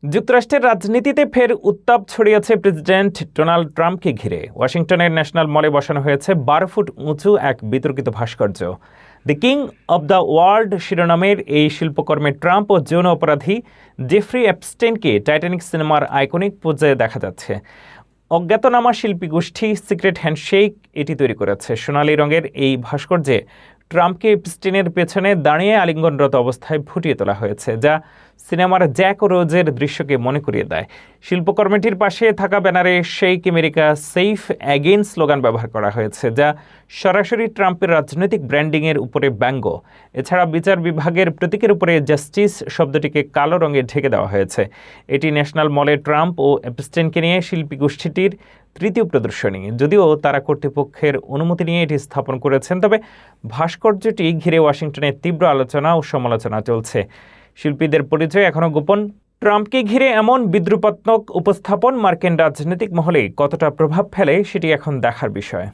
যুক্তরাষ্ট্রের রাজনীতিতে ফের উত্তাপ ছড়িয়েছে প্রেসিডেন্ট ডোনাল্ড ট্রাম্পকে ঘিরে। ওয়াশিংটনের ন্যাশনাল মলে বসানো হয়েছে ১২ ফুট উঁচু এক বিতর্কিত ভাস্কর্য। The king of the world শিরোনামের এই শিল্পকর্মে ট্রাম্প ও যৌন অপরাধী জেফ্রি অ্যাপস্টেইনকে টাইটানিক সিনেমার আইকনিক পোজে দেখা যাচ্ছে। অজ্ঞাতনামা শিল্পী গোষ্ঠী সিক্রেট হ্যান্ডশেক এটি তৈরি করেছে। সোনালী রঙের এই ভাস্কর্যে ট্রাম্পকে এপস্টেইনের পেছনে দাঁড়িয়ে আলিঙ্গনরত অবস্থায় ফুটিয়ে তোলা হয়েছে, যা সিনেমার জ্যাক ও রোজের দৃশ্যকে মনে করিয়ে দেয়। শিল্পকর্মটির পাশে থাকা ব্যানারে shake America safe again slogan ব্যবহার করা হয়েছে, যা সরাসরি ট্রাম্পের রাজনৈতিক ব্র্যান্ডিংয়ের উপরে ব্যঙ্গ। এছাড়া বিচার বিভাগের প্রতীকের উপরে জাস্টিস শব্দটিকে কালো রঙে ঢেকে দেওয়া হয়েছে। এটি ন্যাশনাল মলে ট্রাম্প ও এপস্টেইনকে নিয়ে শিল্পী গোষ্ঠীটির তৃতীয় প্রদর্শনী। যদিও তারা কর্তৃপক্ষের অনুমতি নিয়ে এটি স্থাপন করেছেন, তবে ভাস্কর্যটি ঘিরে ওয়াশিংটনে তীব্র আলোচনা ও সমালোচনা চলছে। শিল্পীদের পরিচয় এখনও গোপন। ট্রাম্পকে ঘিরে এমন বিদ্রুপাত্মক উপস্থাপন মার্কিন রাজনৈতিক মহলে কতটা প্রভাব ফেলে সেটি এখন দেখার বিষয়।